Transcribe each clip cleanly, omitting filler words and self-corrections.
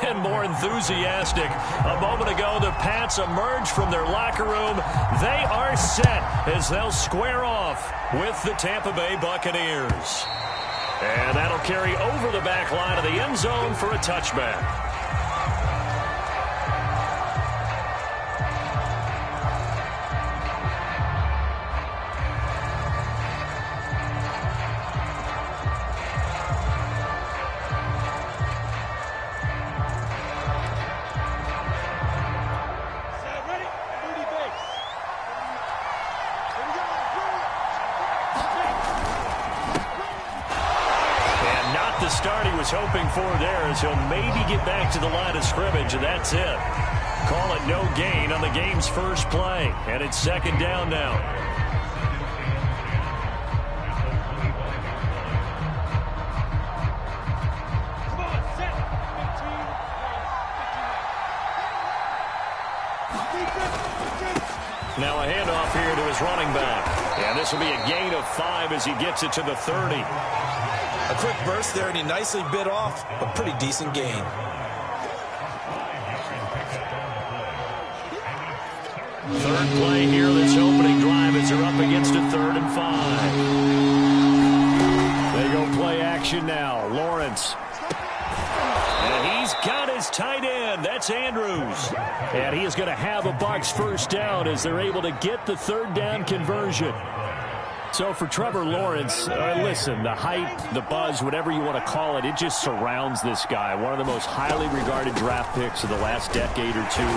been more enthusiastic. A moment ago, the Pats emerged from their locker room. They are set as they'll square off with the Tampa Bay Buccaneers. And that'll carry over the back line of the end zone for a touchback. Hoping for there as he'll maybe get back to the line of scrimmage, and that's it. Call it no gain on the game's first play, and it's second down now. Now a handoff here to his running back, and this will be a gain of 5 as he gets it to the 30. A quick burst there, and he nicely bit off a pretty decent gain. Third play here, this opening drive as they're up against a 3rd and 5. They go play action now. Lawrence. And he's got his tight end. That's Andrews. And he is going to have a Bucs first down as they're able to get the 3rd down conversion. So for Trevor Lawrence, listen, the hype, the buzz, whatever you want to call it, it just surrounds this guy. One of the most highly regarded draft picks of the last decade or two.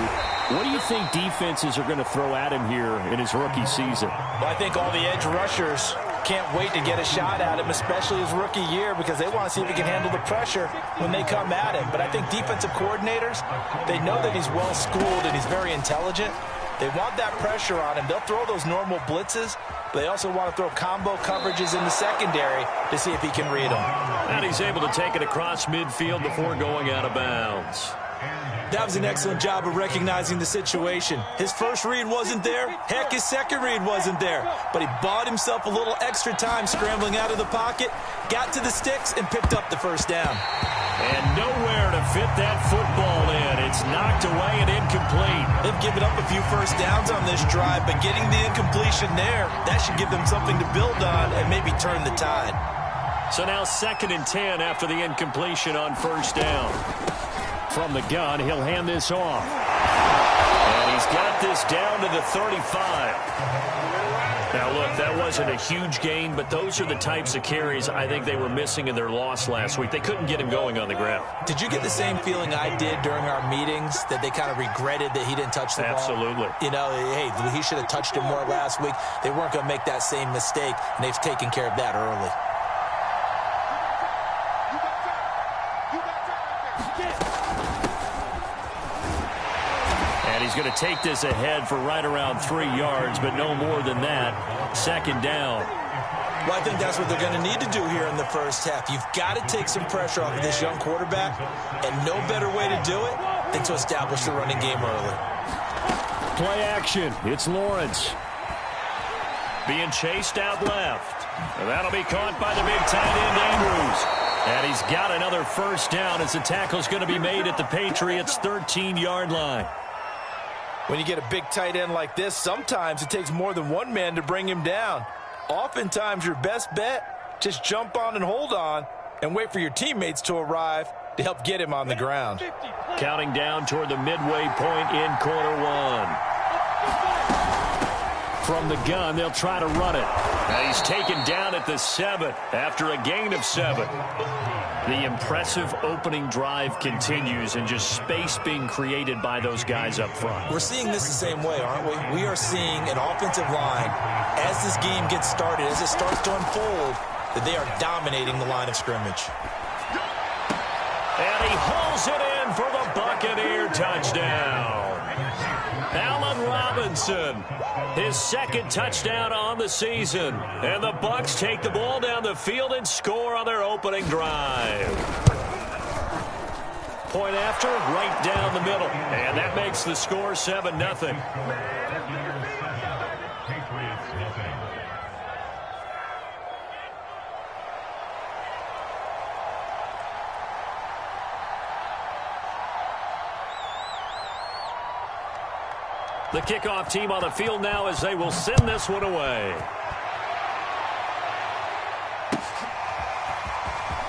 What do you think defenses are going to throw at him here in his rookie season? Well, I think all the edge rushers can't wait to get a shot at him, especially his rookie year, because they want to see if he can handle the pressure when they come at him. But I think defensive coordinators, they know that he's well-schooled and he's very intelligent. They want that pressure on him. They'll throw those normal blitzes, but they also want to throw combo coverages in the secondary to see if he can read them. And he's able to take it across midfield before going out of bounds. That was an excellent job of recognizing the situation. His first read wasn't there. Heck, his second read wasn't there. But he bought himself a little extra time scrambling out of the pocket, got to the sticks, and picked up the first down. And nowhere to fit that football in. It's knocked away and incomplete. They've given up a few first downs on this drive, but getting the incompletion there, that should give them something to build on and maybe turn the tide. So now 2nd and 10 after the incompletion on first down. From the gun, he'll hand this off. And he's got this down to the 35. Now, look, that wasn't a huge gain, but those are the types of carries I think they were missing in their loss last week. They couldn't get him going on the ground. Did you get the same feeling I did during our meetings, that they kind of regretted that he didn't touch the ball? Absolutely. You know, hey, he should have touched it more last week. They weren't going to make that same mistake, and they've taken care of that early. He's going to take this ahead for right around 3 yards, but no more than that. 2nd down. Well, I think that's what they're going to need to do here in the first half. You've got to take some pressure off of this young quarterback, and no better way to do it than to establish the running game early. Play action. It's Lawrence. Being chased out left. And that'll be caught by the big tight end, Andrews. And he's got another first down as the tackle's going to be made at the Patriots' 13-yard line. When you get a big tight end like this, sometimes it takes more than one man to bring him down. Oftentimes, your best bet, just jump on and hold on and wait for your teammates to arrive to help get him on the ground. Counting down toward the midway point in quarter 1. From the gun, they'll try to run it. Now he's taken down at the 7 after a gain of 7. The impressive opening drive continues, and just space being created by those guys up front. We're seeing this the same way, aren't we? We are seeing an offensive line, as this game gets started, as it starts to unfold, that they are dominating the line of scrimmage. And he hauls it in for the Buccaneer touchdown. Allen Robinson, his 2nd touchdown on the season. And the Bucs take the ball down the field and score on their opening drive. Point after, right down the middle. And that makes the score 7-0. The kickoff team on the field now as they will send this one away.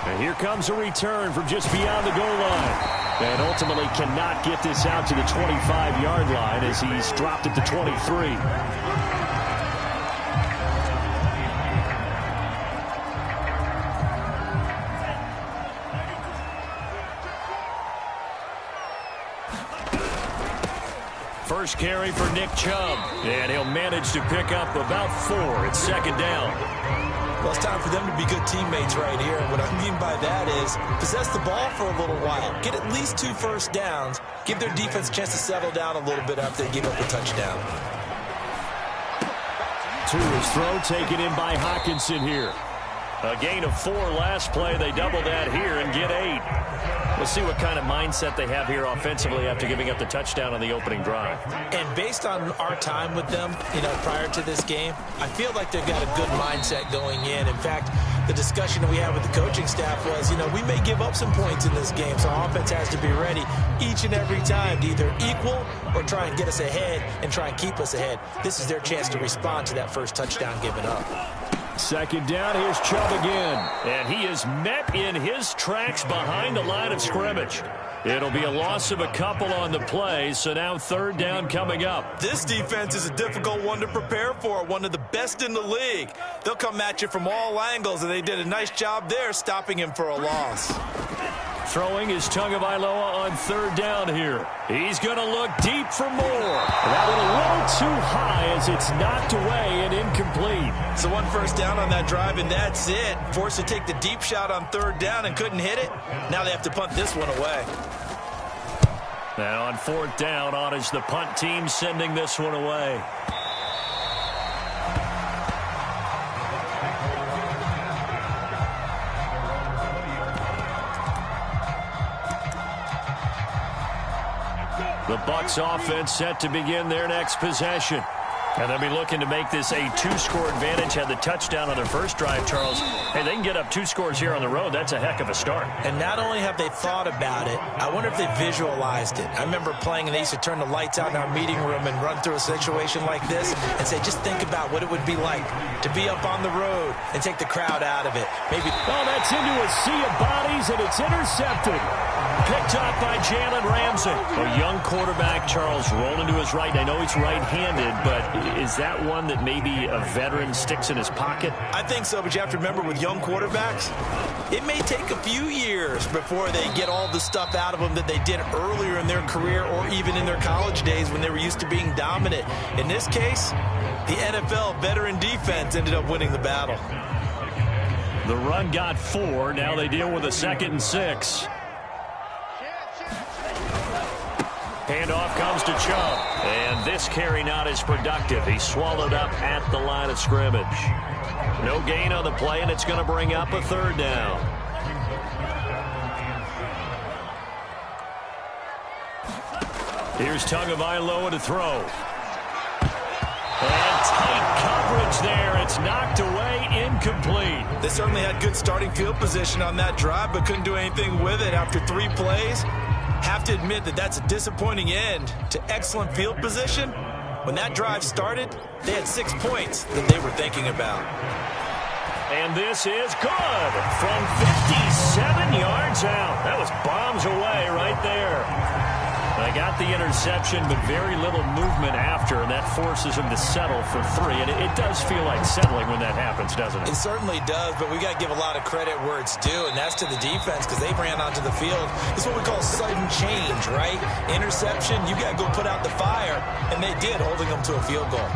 And here comes a return from just beyond the goal line. And ultimately cannot get this out to the 25-yard line as he's dropped at the 23. First carry for Nick Chubb. And he'll manage to pick up about 4. It's second down. Well, it's time for them to be good teammates right here. And what I mean by that is possess the ball for a little while. Get at least 2 first downs. Give their defense a chance to settle down a little bit after they give up a touchdown. To his throw, taken in by Hawkinson here. A gain of 4 last play. They double that here and get 8. We'll see what kind of mindset they have here offensively after giving up the touchdown on the opening drive. And based on our time with them, prior to this game, I feel like they've got a good mindset going in. In fact, the discussion that we had with the coaching staff was, we may give up some points in this game, so our offense has to be ready each and every time to either equal or try and get us ahead and try and keep us ahead. This is their chance to respond to that first touchdown given up. Second down, here's Chubb again. And he is met in his tracks behind the line of scrimmage. It'll be a loss of a couple on the play, so now third down coming up. This defense is a difficult one to prepare for, one of the best in the league. They'll come at you from all angles, and they did a nice job there stopping him for a loss. Throwing is Tagovailoa on third down here. He's going to look deep for more. That one a little too high as it's knocked away and incomplete. So 1 first down on that drive, and that's it. Forced to take the deep shot on third down and couldn't hit it. Now they have to punt this one away. Now on fourth down, on is the punt team sending this one away. The Bucs offense set to begin their next possession. And they'll be looking to make this a 2-score advantage. Had the touchdown on their first drive, Charles. Hey, they can get up 2 scores here on the road. That's a heck of a start. And not only have they thought about it, I wonder if they visualized it. I remember playing, and they used to turn the lights out in our meeting room and run through a situation like this and say, just think about what it would be like to be up on the road and take the crowd out of it. Maybe. Oh, that's into a sea of bodies, and it's intercepted. Picked up by Jalen Ramsey. A young quarterback, Charles, rolling to his right. I know he's right-handed, but is that one that maybe a veteran sticks in his pocket? I think so, but you have to remember with young quarterbacks, it may take a few years before they get all the stuff out of them that they did earlier in their career or even in their college days when they were used to being dominant. In this case, the NFL veteran defense ended up winning the battle. The run got 4. Now they deal with a 2nd and 6. Handoff comes to Chubb. And this carry not as productive. He's swallowed up at the line of scrimmage. No gain on the play, and it's going to bring up a third down. Here's Tagovailoa to throw. And tight coverage there. It's knocked away, incomplete. They certainly had good starting field position on that drive, but couldn't do anything with it after 3 plays. Have to admit that that's a disappointing end to excellent field position. When that drive started, they had 6 points that they were thinking about. And this is good from 57 yards out. That was bombs away right there. They got the interception, but very little movement after, and that forces them to settle for 3. And it does feel like settling when that happens, doesn't it? It certainly does, but we got to give a lot of credit where it's due, and that's to the defense because they ran onto the field. It's what we call sudden change, right? Interception, you got to go put out the fire, and they did, holding them to a field goal.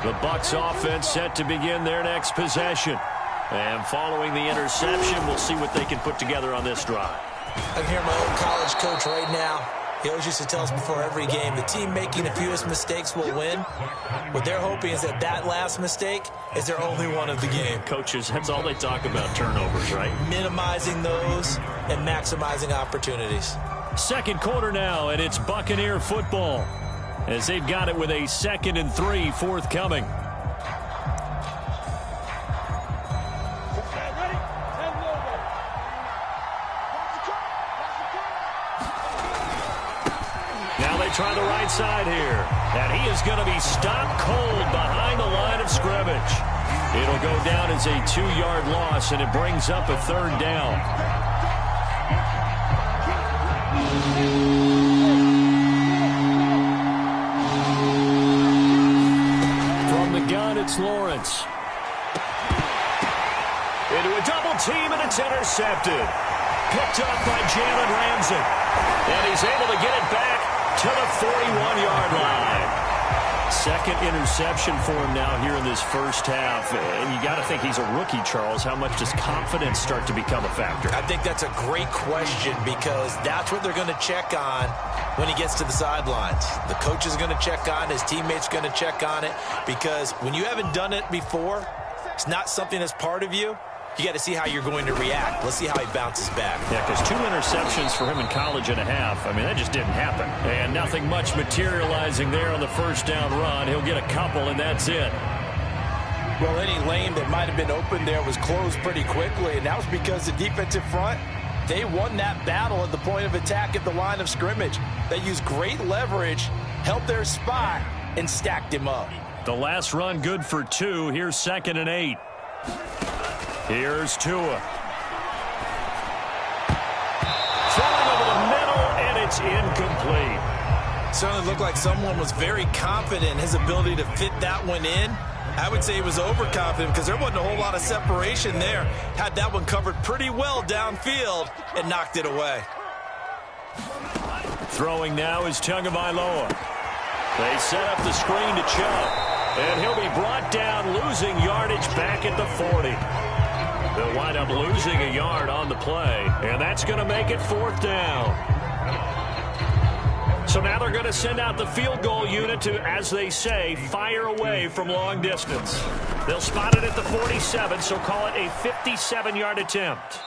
The Bucs offense set to begin their next possession. And following the interception, we'll see what they can put together on this drive. I can hear my old college coach right now. He always used to tell us before every game, the team making the fewest mistakes will win. What they're hoping is that that last mistake is their only one of the game. Coaches, that's all they talk about, turnovers, right? Minimizing those and maximizing opportunities. Second quarter now, and it's Buccaneer football as they've got it with a 2nd and 3 forthcoming. they try the right side here. And he is going to be stopped cold behind the line of scrimmage. It'll go down as a 2-yard loss, and it brings up a third down. From the gun, it's Lawrence. Into a double team, and it's intercepted. Picked up by Jalen Ramsey. And he's able to get it back to the 41-yard line. Second interception for him now here in this first half. And you got to think he's a rookie, Charles. How much does confidence start to become a factor? I think that's a great question because that's what they're going to check on when he gets to the sidelines. The coach is going to check on it. His teammates are going to check on it because when you haven't done it before, it's not something that's part of you. You got to see how you're going to react. Let's see how he bounces back. Yeah, because 2 interceptions for him in college and a half. I mean, that just didn't happen. And nothing much materializing there on the first down run. He'll get a couple, and that's it. Well, any lane that might have been open there was closed pretty quickly, and that was because the defensive front, they won that battle at the point of attack at the line of scrimmage. They used great leverage, held their spot, and stacked him up. The last run good for 2. Here's 2nd and 8. Here's Tua. Throwing over the middle, and it's incomplete. Certainly looked like someone was very confident in his ability to fit that one in. I would say he was overconfident because there wasn't a whole lot of separation there. Had that one covered pretty well downfield and knocked it away. Throwing now is Tagovailoa. They set up the screen to Chubb, and he'll be brought down, losing yardage back at the 40. They'll wind up losing a yard on the play, and that's going to make it 4th down. So now they're going to send out the field goal unit to, as they say, fire away from long distance. They'll spot it at the 47, so call it a 57-yard attempt.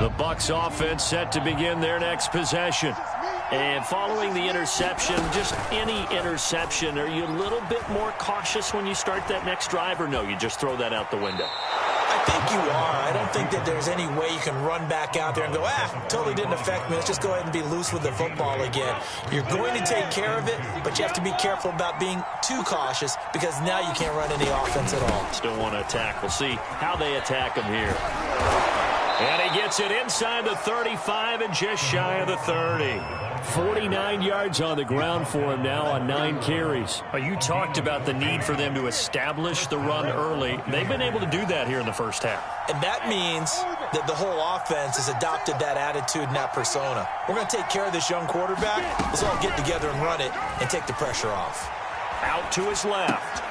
The Bucs offense set to begin their next possession. And following the interception, just any interception, are you a little bit more cautious when you start that next drive, or no, you just throw that out the window? I think you are. I don't think that there's any way you can run back out there and go, totally didn't affect me. Let's just go ahead and be loose with the football again. You're going to take care of it, but you have to be careful about being too cautious because now you can't run any offense at all. Still want to attack. We'll see how they attack him here. And he gets it inside the 35 and just shy of the 30. 49 yards on the ground for him now on 9 carries. You talked about the need for them to establish the run early. They've been able to do that here in the first half. And that means that the whole offense has adopted that attitude and that persona. We're going to take care of this young quarterback. Let's all get together and run it and take the pressure off. Out to his left.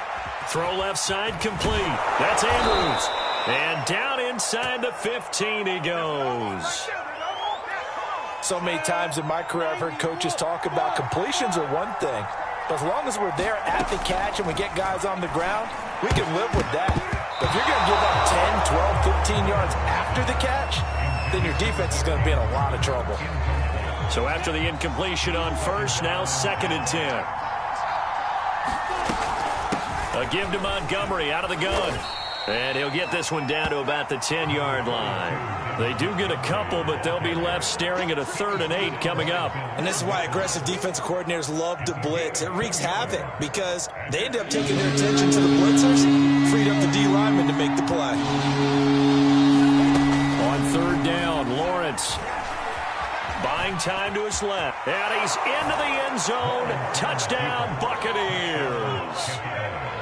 Throw left side complete. That's Andrews. And down inside the 15 he goes. So many times in my career I've heard coaches talk about completions are one thing. But as long as we're there at the catch and we get guys on the ground, we can live with that. But if you're going to give up 10, 12, 15 yards after the catch, then your defense is going to be in a lot of trouble. So after the incompletion on first, now 2nd and 10. A give to Montgomery out of the gun. And he'll get this one down to about the 10-yard line. They do get a couple, but they'll be left staring at a 3rd and 8 coming up. And this is why aggressive defensive coordinators love to blitz. It wreaks havoc because they end up taking their attention to the blitzers, freed up the D lineman to make the play. On 3rd down, Lawrence buying time to his left. And he's into the end zone. Touchdown, Buccaneers.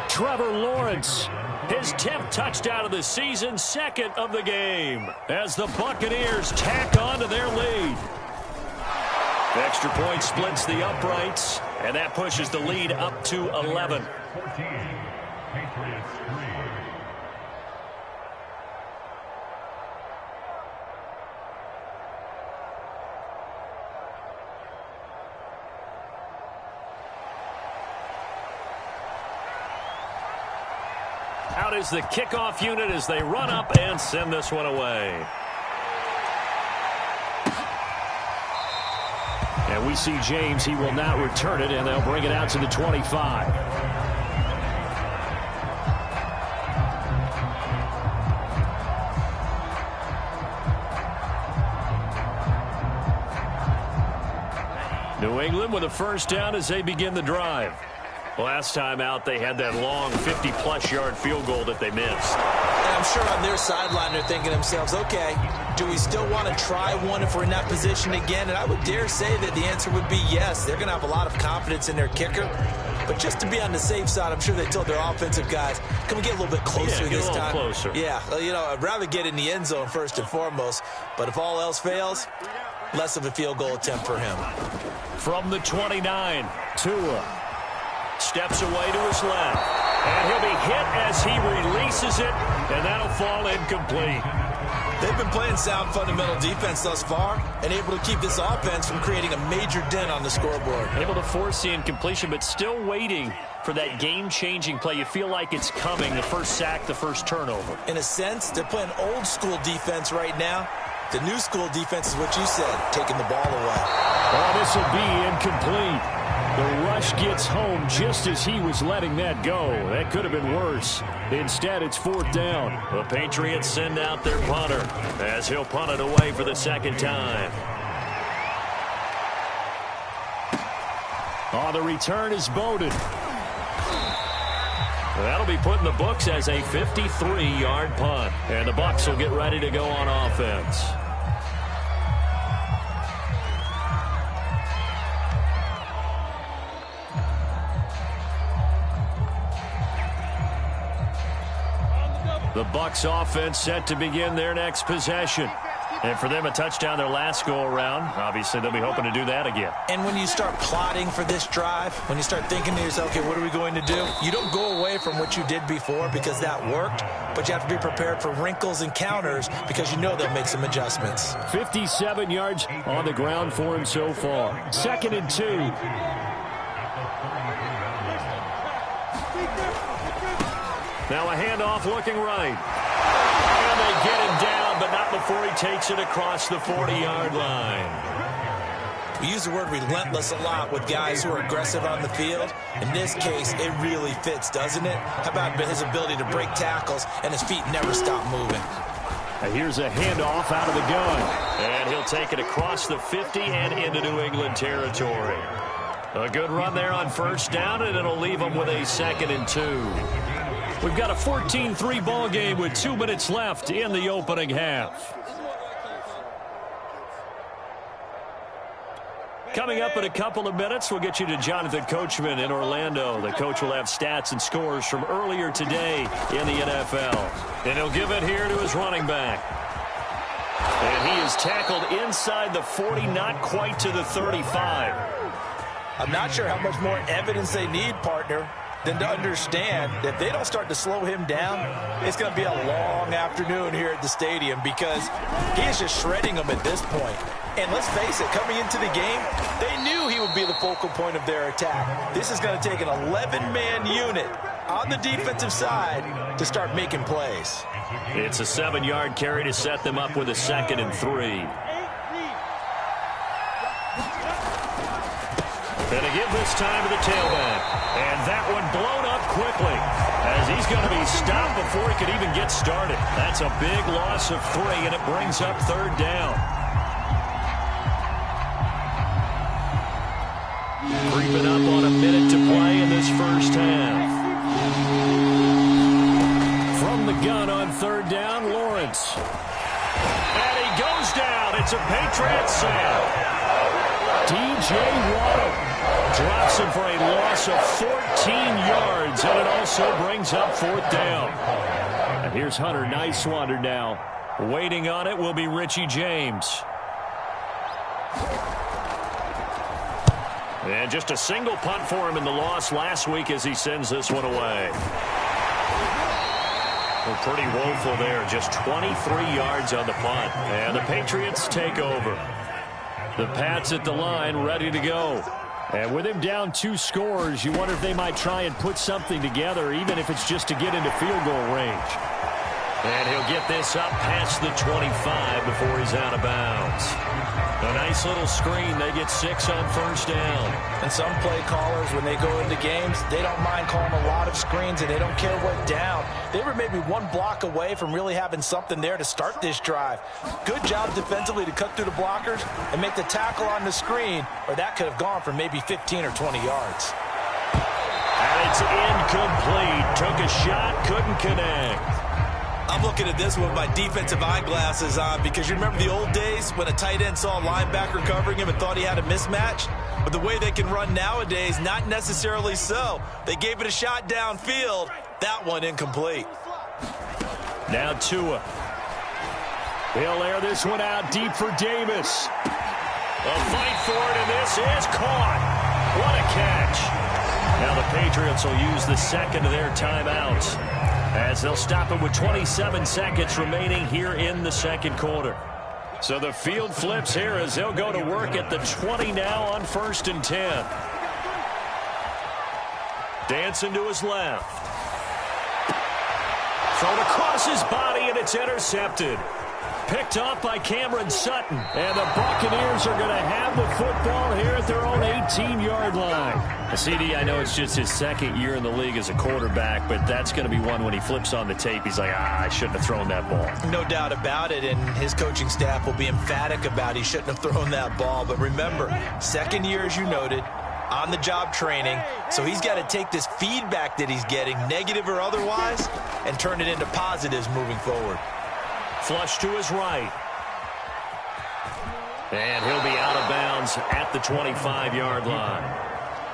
Trevor Lawrence, his 10th touchdown of the season, 2nd of the game, as the Buccaneers tack on to their lead. The extra point splits the uprights, and that pushes the lead up to 11. Out is the kickoff unit as they run up and send this one away. And we see James. He will not return it, and they'll bring it out to the 25. New England with a first down as they begin the drive. Last time out, they had that long 50-plus yard field goal that they missed. And I'm sure on their sideline they're thinking to themselves, okay, do we still want to try one if we're in that position again? And I would dare say that the answer would be yes. They're going to have a lot of confidence in their kicker. But just to be on the safe side, I'm sure they told their offensive guys, can we get a little bit closer this time? Closer. Yeah, you know, I'd rather get in the end zone first and foremost. But if all else fails, less of a field goal attempt for him. From the 29, Tua steps away to his left. And he'll be hit as he releases it, and that'll fall incomplete. They've been playing sound fundamental defense thus far and able to keep this offense from creating a major dent on the scoreboard. Able to force the incompletion, but still waiting for that game-changing play. You feel like it's coming, the first sack, the first turnover. In a sense, they're playing old-school defense right now. The new school defense is what you said, taking the ball away. Oh, this will be incomplete. The rush gets home just as he was letting that go. That could have been worse. Instead, it's fourth down. The Patriots send out their punter as he'll punt it away for the second time. Oh, the return is Bowden. That'll be put in the books as a 53-yard punt. And the Bucs will get ready to go on offense. The Bucs offense set to begin their next possession. And for them, a touchdown their last go-around. Obviously, they'll be hoping to do that again. And when you start plotting for this drive, when you start thinking to yourself, okay, what are we going to do? You don't go away from what you did before because that worked, but you have to be prepared for wrinkles and counters because you know they'll make some adjustments. 57 yards on the ground for him so far. 2nd and 2. Now a handoff looking right. And they get him down, but not before he takes it across the 40-yard line. We use the word relentless a lot with guys who are aggressive on the field. In this case, it really fits, doesn't it? How about his ability to break tackles and his feet never stop moving? And here's a handoff out of the gun. And he'll take it across the 50 and into New England territory. A good run there on first down, and it'll leave them with a 2nd and 2. We've got a 14-3 ball game with 2 minutes left in the opening half. Coming up in a couple of minutes, we'll get you to Jonathan Coachman in Orlando. The coach will have stats and scores from earlier today in the NFL. And he'll give it here to his running back. And he is tackled inside the 40, not quite to the 35. I'm not sure how much more evidence they need, partner, than to understand that if they don't start to slow him down, it's going to be a long afternoon here at the stadium because he is just shredding them at this point. And let's face it, coming into the game, they knew he would be the focal point of their attack. This is going to take an 11-man unit on the defensive side to start making plays. It's a 7-yard carry to set them up with a 2nd and 3. And a give this time to the tailback. And that one blown up quickly as he's going to be stopped before he could even get started. That's a big loss of 3, and it brings up 3rd down. Creeping up on a minute to play in this first half. From the gun on 3rd down, Lawrence. And he goes down. It's a Patriots sack. DJ Waddle drops him for a loss of 14 yards, and it also brings up 4th down. And here's Hunter Nicewander now. Waiting on it will be Richie James. And just a single punt for him in the loss last week as he sends this one away. Well, pretty woeful there. Just 23 yards on the punt. And the Patriots take over. The Pats at the line, ready to go. And with him down 2 scores, you wonder if they might try and put something together, even if it's just to get into field goal range. And he'll get this up past the 25 before he's out of bounds. A nice little screen. They get 6 on first down. And some play callers, when they go into games, they don't mind calling a lot of screens, and they don't care what down. They were maybe one block away from really having something there to start this drive. Good job defensively to cut through the blockers and make the tackle on the screen, or that could have gone for maybe 15 or 20 yards. And it's incomplete. Took a shot, couldn't connect. I'm looking at this with my defensive eyeglasses on because you remember the old days when a tight end saw a linebacker covering him and thought he had a mismatch? But the way they can run nowadays, not necessarily so. They gave it a shot downfield. That one incomplete. Now Tua. He'll air this one out deep for Davis. A fight for it, and this is caught. What a catch. Now the Patriots will use the second of their timeouts, as they'll stop it with 27 seconds remaining here in the second quarter. So the field flips here as they'll go to work at the 20 now on 1st and 10. Dancing to his left. Thrown across his body, and it's intercepted. Picked off by Cameron Sutton. And the Buccaneers are going to have the football here at their own 18-yard line. CD, I know it's just his second year in the league as a quarterback, but that's going to be one when he flips on the tape. He's like, I shouldn't have thrown that ball. No doubt about it, and his coaching staff will be emphatic about he shouldn't have thrown that ball. But remember, second year, as you noted, on-the-job training, so he's got to take this feedback that he's getting, negative or otherwise, and turn it into positives moving forward. Flush to his right. And he'll be out of bounds at the 25-yard line.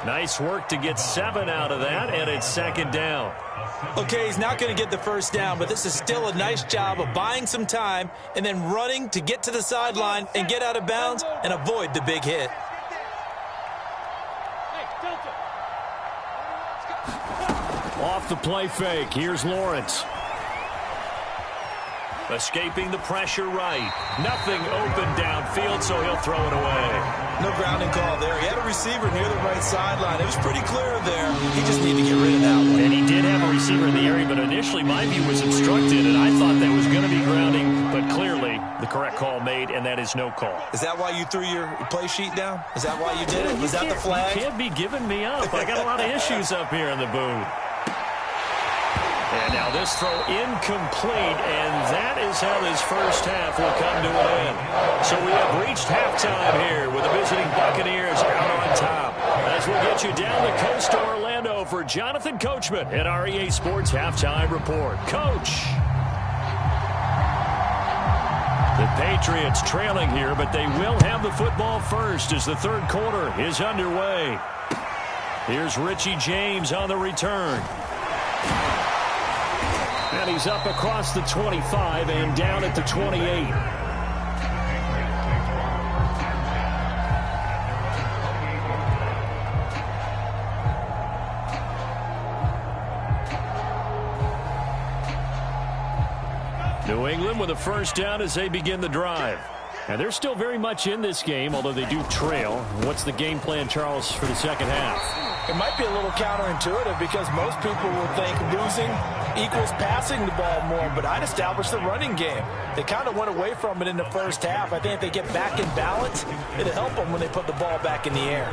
Nice work to get 7 out of that, and it's second down. Okay, he's not going to get the first down, but this is still a nice job of buying some time and then running to get to the sideline and get out of bounds and avoid the big hit. Off the play fake, here's Lawrence. Escaping the pressure right. Nothing open downfield, so he'll throw it away. No grounding call there. He had a receiver near the right sideline. It was pretty clear there. He just needed to get rid of that one. And he did have a receiver in the area, but initially my view was obstructed, and I thought that was going to be grounding, but clearly the correct call made, and that is no call. Is that why you threw your play sheet down? Is that why you did it? Was that the flag? You can't be giving me up. I got a lot of issues up here in the booth. And now this throw incomplete, and that is how this first half will come to an end. So we have reached halftime here with the visiting Buccaneers out on top. As we'll get you down the coast to Orlando for Jonathan Coachman at our EA Sports Halftime Report. Coach! The Patriots trailing here, but they will have the football first as the third quarter is underway. Here's Richie James on the return. And he's up across the 25 and down at the 28. New England with a first down as they begin the drive. And they're still very much in this game, although they do trail. What's the game plan, Charles, for the second half? It might be a little counterintuitive because most people will think losing equals passing the ball more, but I'd establish the running game. They kind of went away from it in the first half. I think if they get back in balance, it'll help them when they put the ball back in the air.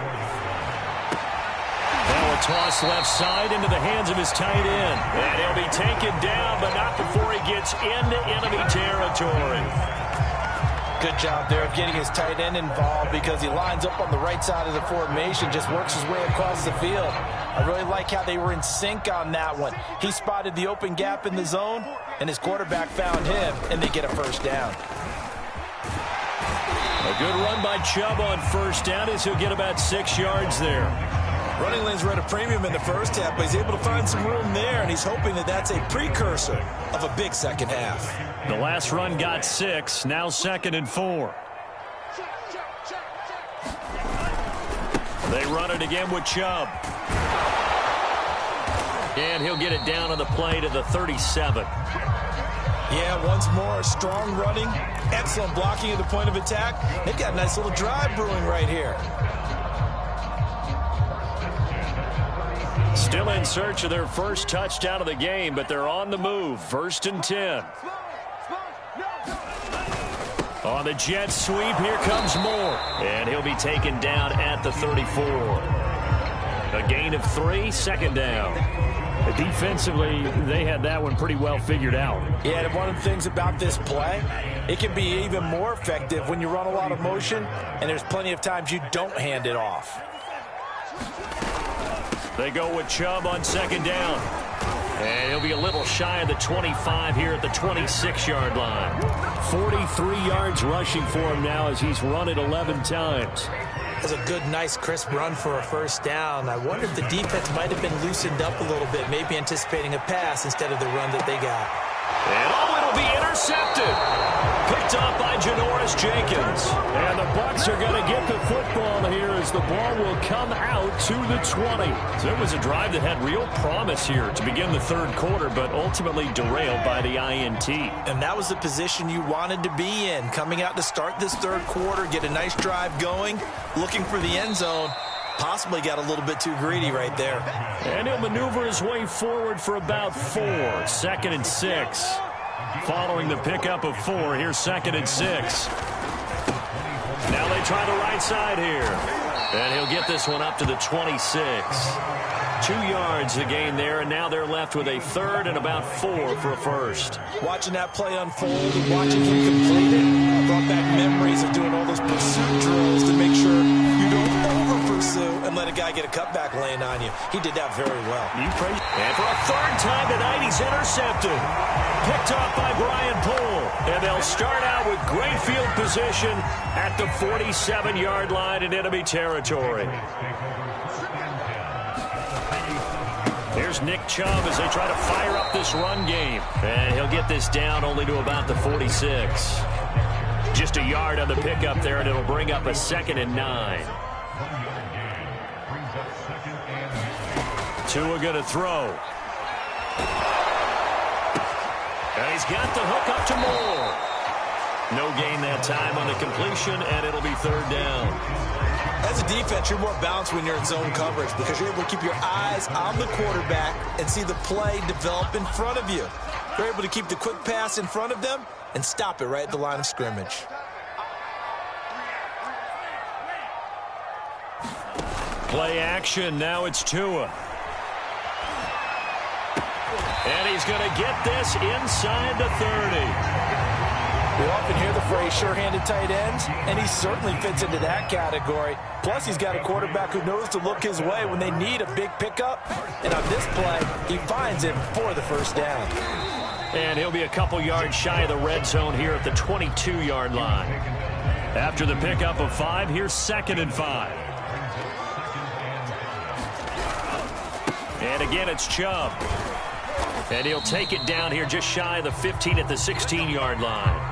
Now a toss left side into the hands of his tight end. And he'll be taken down, but not before he gets into enemy territory. Good job there of getting his tight end involved because he lines up on the right side of the formation, just works his way across the field. I really like how they were in sync on that one. He spotted the open gap in the zone, and his quarterback found him, and they get a first down. A good run by Chubb on first down as he'll get about 6 yards there. Running lanes were at a premium in the first half, but he's able to find some room there, and he's hoping that that's a precursor of a big second half. The last run got 6, now 2nd and 4. They run it again with Chubb. And he'll get it down on the play to the 37. Yeah, once more, strong running, excellent blocking at the point of attack. They've got a nice little drive brewing right here. Still in search of their first touchdown of the game, but they're on the move. 1st and 10. On On the jet sweep, here comes Moore. And he'll be taken down at the 34. A gain of 3, second down. Defensively, they had that one pretty well figured out. Yeah, and one of the things about this play, it can be even more effective when you run a lot of motion, and there's plenty of times you don't hand it off. They go with Chubb on second down. And he'll be a little shy of the 25 here at the 26-yard line. 43 yards rushing for him now as he's run it 11 times. That's a good, nice, crisp run for a first down. I wonder if the defense might have been loosened up a little bit, maybe anticipating a pass instead of the run that they got. And it'll be intercepted. Picked up by Janoris Jenkins. And the Bucs are going to get the football here as the ball will come out to the 20. So it was a drive that had real promise here to begin the third quarter, but ultimately derailed by the INT. And that was the position you wanted to be in, coming out to start this third quarter, get a nice drive going, looking for the end zone. Possibly got a little bit too greedy right there. And he'll maneuver his way forward for about 4. Second and 6. Following the pickup of 4, here's second and 6. Now they try the right side here. And he'll get this one up to the 26. 2 yards the gain there, and now they're left with a third and about 4 for a first. Watching that play unfold and watching him complete it brought back memories of doing all those pursuit drills to make sure you don't over-pursue and let a guy get a cutback lane on you. He did that very well. And for a third time tonight, he's intercepted. Picked off by Brian Poole. And they'll start out with great field position at the 47-yard line in enemy territory. Here's Nick Chubb as they try to fire up this run game. And he'll get this down only to about the 46. Just a yard on the pickup there, and it'll bring up a second and 9. Tua going to throw. And he's got the hook up to Moore. No gain that time on the completion, and it'll be third down. As a defense, you're more balanced when you're in zone coverage because you're able to keep your eyes on the quarterback and see the play develop in front of you. You're able to keep the quick pass in front of them and stop it right at the line of scrimmage. Play action. Now it's Tua. And he's going to get this inside the 30. We often hear the phrase sure-handed tight ends, and he certainly fits into that category. Plus, he's got a quarterback who knows to look his way when they need a big pickup. And on this play, he finds him for the first down. And he'll be a couple yards shy of the red zone here at the 22-yard line. After the pickup of 5, here's second and 5. And again, it's Chubb. And he'll take it down here just shy of the 15 at the 16-yard line.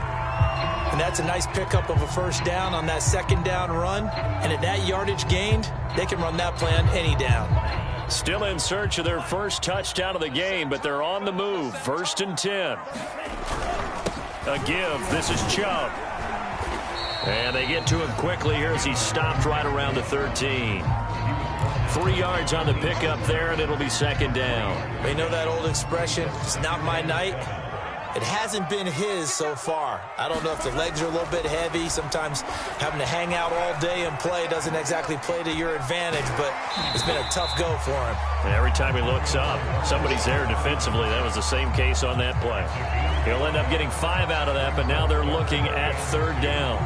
And that's a nice pickup of a first down on that second down run. And at that yardage gained, they can run that play on any down. Still in search of their first touchdown of the game, but they're on the move. First and 10. A give. This is Chubb. And they get to him quickly here as he stopped right around the 13. 3 yards on the pickup there, and it'll be second down. They know that old expression, it's not my night. It hasn't been his so far. I don't know if the legs are a little bit heavy. Sometimes having to hang out all day and play doesn't exactly play to your advantage, but it's been a tough go for him. And every time he looks up, somebody's there defensively. That was the same case on that play. He'll end up getting 5 out of that, but now they're looking at third down.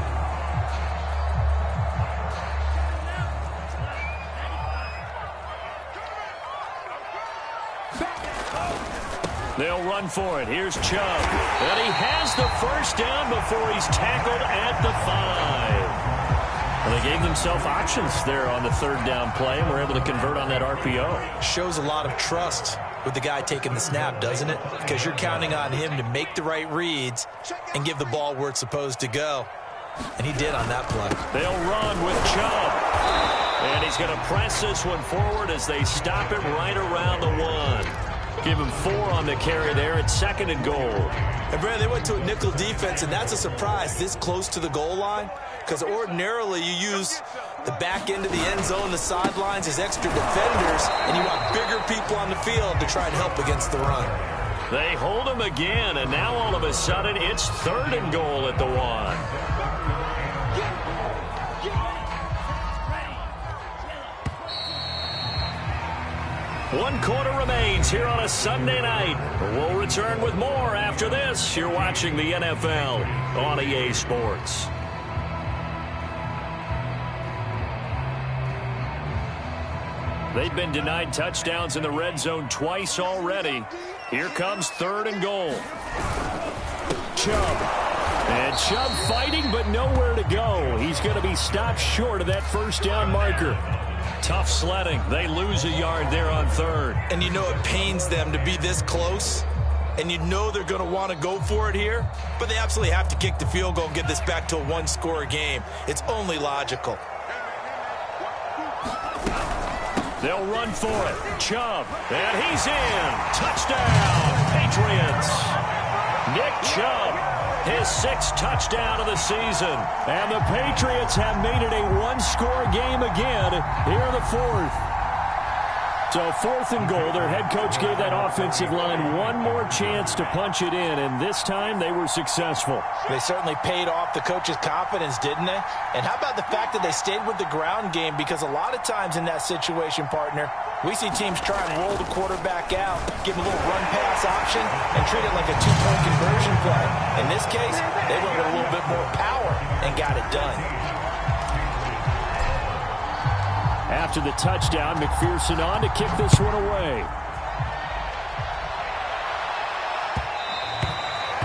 They'll run for it. Here's Chubb. And he has the first down before he's tackled at the 5. Well, they gave themselves options there on the third down play and were able to convert on that RPO. Shows a lot of trust with the guy taking the snap, doesn't it? Because you're counting on him to make the right reads and give the ball where it's supposed to go. And he did on that play. They'll run with Chubb. And he's going to press this one forward as they stop it right around the 1. Give him 4 on the carry there. It's second and goal. And, Brad, they went to a nickel defense, and that's a surprise this close to the goal line because ordinarily you use the back end of the end zone, the sidelines as extra defenders, and you want bigger people on the field to try and help against the run. They hold him again, and now all of a sudden it's third and goal at the 1. 1 quarter remains here on a Sunday night. We'll return with more after this. You're watching the NFL on EA Sports. They've been denied touchdowns in the red zone twice already. Here comes 3rd and goal. Chubb. And Chubb fighting, but nowhere to go. He's going to be stopped short of that first down marker. Tough sledding. They lose a yard there on 3rd. And you know it pains them to be this close. And you know they're going to want to go for it here. But they absolutely have to kick the field goal and get this back to a 1-score game. It's only logical. They'll run for it. Chubb. And he's in. Touchdown, Patriots. Nick Chubb, his 6th touchdown of the season. And the Patriots have made it a 1-score game again here in the 4th. So 4th and goal. Their head coach gave that offensive line one more chance to punch it in, and this time they were successful. They certainly paid off the coach's confidence, didn't they? And how about the fact that they stayed with the ground game? Because a lot of times in that situation, partner, we see teams try and roll the quarterback out, give him a little run-pass option, and treat it like a 2-point conversion play. In this case, they went with a little bit more power and got it done. After the touchdown, McPherson on to kick this one away.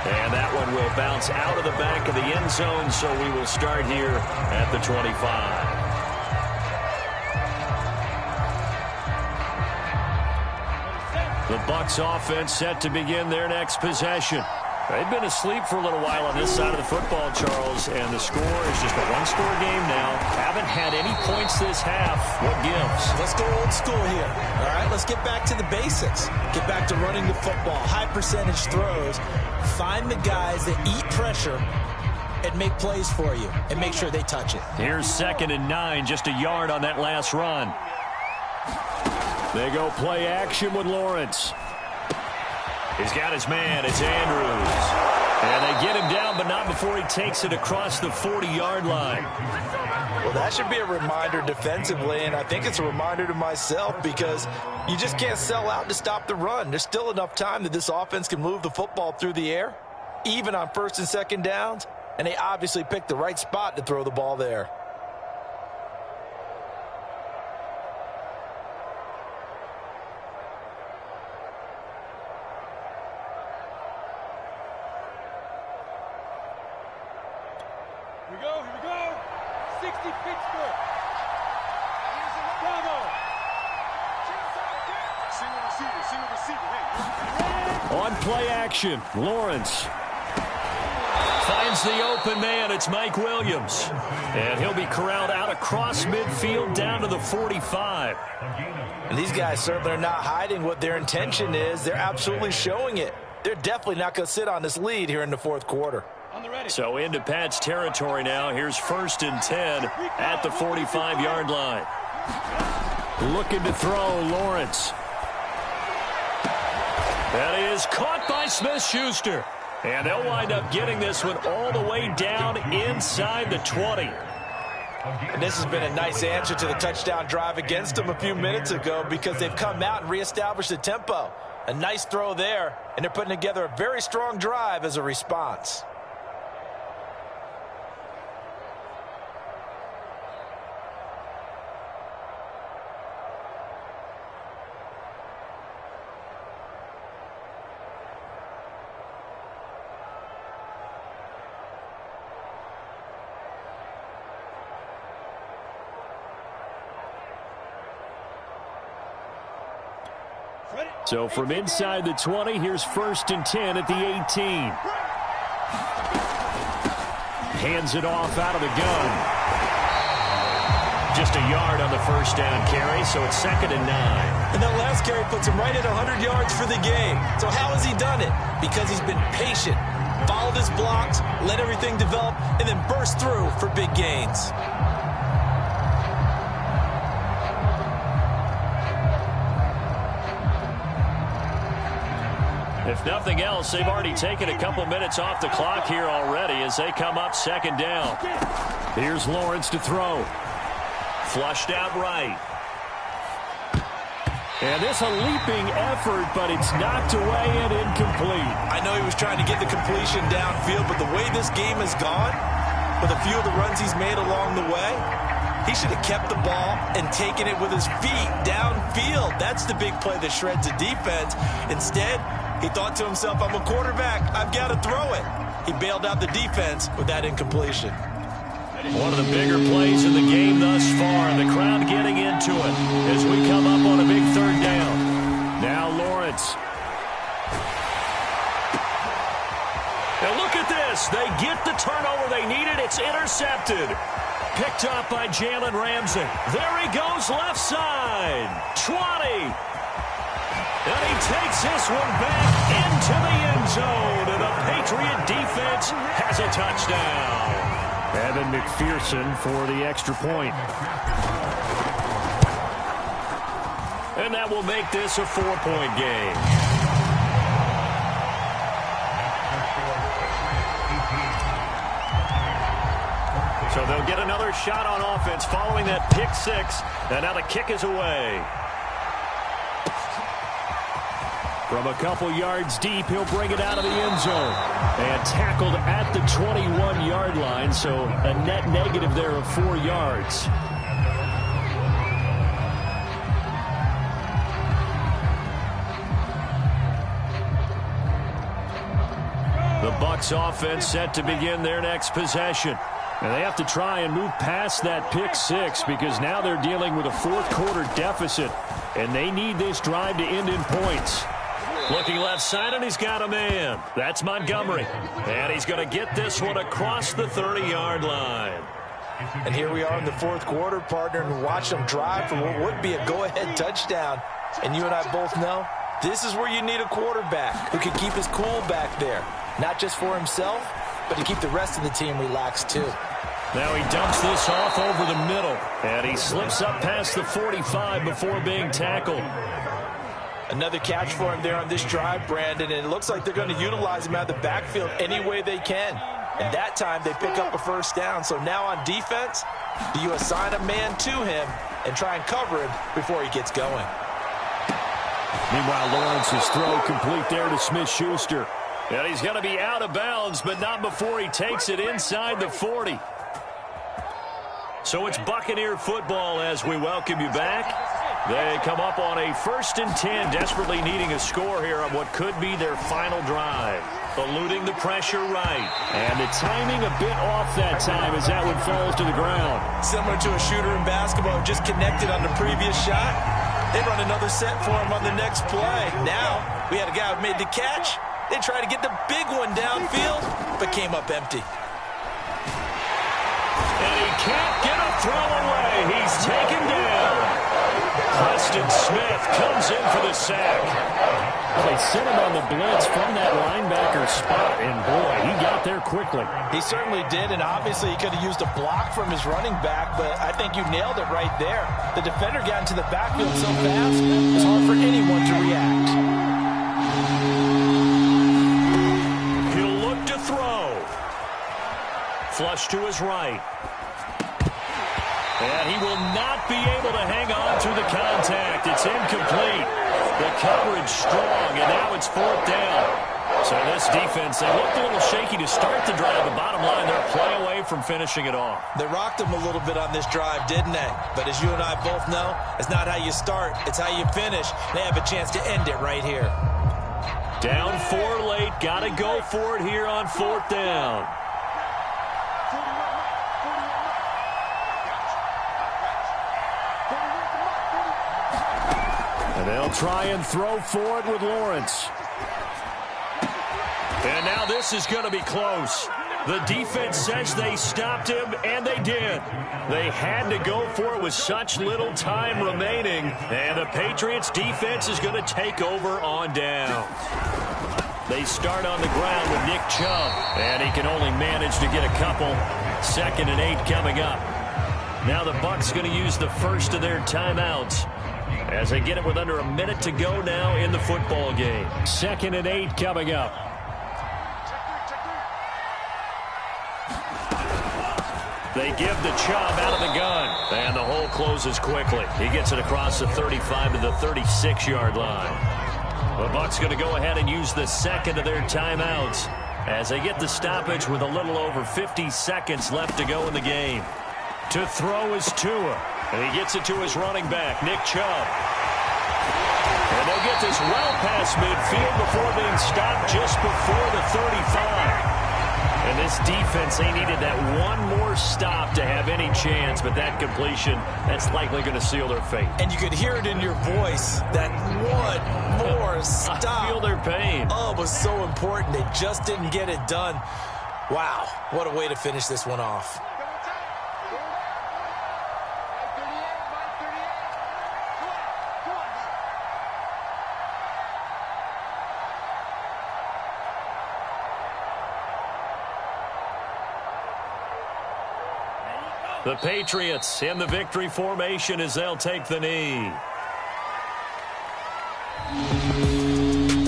And that one will bounce out of the back of the end zone, so we will start here at the 25. The Bucs offense set to begin their next possession. They've been asleep for a little while on this side of the football, Charles, and the score is just a 1-score game now. Haven't had any points this half. What gives? Let's go old school here. All right, let's get back to the basics. Get back to running the football, high percentage throws. Find the guys that eat pressure and make plays for you and make sure they touch it. Here's 2nd and 9, just a yard on that last run. They go play action with Lawrence. He's got his man. It's Andrews. And they get him down, but not before he takes it across the 40-yard line. Well, that should be a reminder defensively, and I think it's a reminder to myself because you just can't sell out to stop the run. There's still enough time that this offense can move the football through the air, even on 1st and 2nd downs, and they obviously picked the right spot to throw the ball there. Here we go. 60 Pittsburgh. Bravo. Single receiver. Hey. On play action, Lawrence finds the open man. It's Mike Williams. And he'll be corralled out across midfield down to the 45. And these guys certainly are not hiding what their intention is. They're absolutely showing it. They're definitely not going to sit on this lead here in the 4th quarter. So into Pat's territory now. Here's 1st and 10 at the 45-yard line. Looking to throw, Lawrence. That is caught by Smith-Schuster. And they'll wind up getting this one all the way down inside the 20. And this has been a nice answer to the touchdown drive against them a few minutes ago because they've come out and reestablished the tempo. A nice throw there, and they're putting together a very strong drive as a response. So from inside the 20, here's 1st and 10 at the 18. Hands it off out of the gun. Just a yard on the first down carry, so it's 2nd and 9. And that last carry puts him right at 100 yards for the game. So how has he done it? Because he's been patient, followed his blocks, let everything develop, and then burst through for big gains. If nothing else, they've already taken a couple minutes off the clock here already as they come up 2nd down. Here's Lawrence to throw. Flushed out right. And this a leaping effort, but it's knocked away and incomplete. I know he was trying to get the completion downfield, but the way this game has gone, with a few of the runs he's made along the way, he should have kept the ball and taken it with his feet downfield. That's the big play that shreds a defense. Instead, he thought to himself, I'm a quarterback, I've got to throw it. He bailed out the defense with that incompletion. One of the bigger plays in the game thus far. The crowd getting into it as we come up on a big third down. Now Lawrence. Now look at this. They get the turnover they needed. It's intercepted. Picked up by Jalen Ramsey. There he goes left side. 20. And he takes this one back into the end zone. And the Patriot defense has a touchdown. Evan McPherson for the extra point. And that will make this a 4-point game. So they'll get another shot on offense following that pick six. And now the kick is away. From a couple yards deep, he'll bring it out of the end zone. And tackled at the 21-yard line, so a net negative there of 4 yards. The Bucs offense set to begin their next possession. And they have to try and move past that pick six because now they're dealing with a fourth-quarter deficit. And they need this drive to end in points. Looking left side, and he's got a man. That's Montgomery. And he's going to get this one across the 30-yard line. And here we are in the fourth quarter, partner, and watch them drive for what would be a go-ahead touchdown. And you and I both know this is where you need a quarterback who can keep his cool back there. Not just for himself, but to keep the rest of the team relaxed, too. Now he dumps this off over the middle. And he slips up past the 45 before being tackled. Another catch for him there on this drive, Brandon, and it looks like they're going to utilize him out of the backfield any way they can. And that time they pick up a first down. So now on defense, do you assign a man to him and try and cover him before he gets going? Meanwhile, Lawrence's throw complete there to Smith-Schuster. And he's going to be out of bounds, but not before he takes it inside the 40. So it's Buccaneer football as we welcome you back. They come up on a 1st and 10, desperately needing a score here on what could be their final drive. Eluding the pressure right. And the timing a bit off that time as that one falls to the ground. Similar to a shooter in basketball who just connected on the previous shot. They run another set for him on the next play. Now, we had a guy who made the catch. They tried to get the big one downfield, but came up empty. And he can't get a throw away. He's taken down. Preston Smith comes in for the sack. They sent him on the blitz from that linebacker spot, and boy, he got there quickly. He certainly did, and obviously he could have used a block from his running back, but I think you nailed it right there. The defender got into the backfield so fast, it's hard for anyone to react. He'll look to throw. Flush to his right. And he will not be able to hang on through the contact. It's incomplete. The coverage strong, and now it's 4th down. So this defense, they looked a little shaky to start the drive. The bottom line, they're a play away from finishing it off. They rocked him a little bit on this drive, didn't they? But as you and I both know, it's not how you start, it's how you finish. They have a chance to end it right here. Down 4 late, got to go for it here on 4th down. And they'll try and throw for it with Lawrence. And now this is going to be close. The defense says they stopped him, and they did. They had to go for it with such little time remaining. And the Patriots defense is going to take over on down. They start on the ground with Nick Chubb, and he can only manage to get a couple. 2nd and 8 coming up. Now the Bucs going to use the first of their timeouts as they get it with under a minute to go now in the football game. 2nd and 8 coming up. They give the Chubb out of the gun. And the hole closes quickly. He gets it across the 35 to the 36-yard line. The Bucs going to go ahead and use the second of their timeouts as they get the stoppage with a little over 50 seconds left to go in the game. To throw is Tua. And he gets it to his running back, Nick Chubb. And they'll get this well past midfield before being stopped just before the 35. And this defense, they needed that one more stop to have any chance, but that completion, that's likely going to seal their fate. And you could hear it in your voice, that one more stop. I feel their pain. Oh, it was so important. They just didn't get it done. Wow, what a way to finish this one off. The Patriots in the victory formation as they'll take the knee.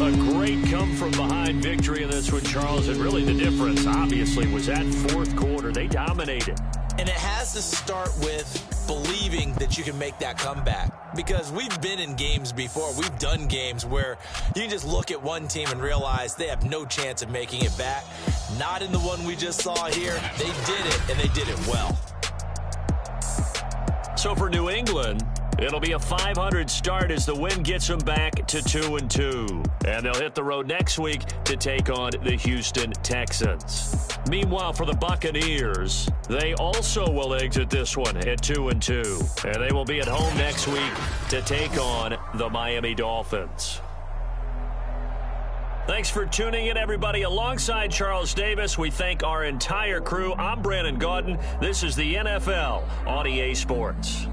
A great come-from-behind victory in this one, Charles. And really the difference, obviously, was that fourth quarter. They dominated. And it has to start with believing that you can make that comeback. Because we've been in games before. We've done games where you can just look at one team and realize they have no chance of making it back. Not in the one we just saw here. They did it, and they did it well. So for New England, it'll be a .500 start as the win gets them back to 2-2. And they'll hit the road next week to take on the Houston Texans. Meanwhile, for the Buccaneers, they also will exit this one at 2-2. And they will be at home next week to take on the Miami Dolphins. Thanks for tuning in, everybody. Alongside Charles Davis, we thank our entire crew. I'm Brandon Gaudin. This is the NFL on EA Sports.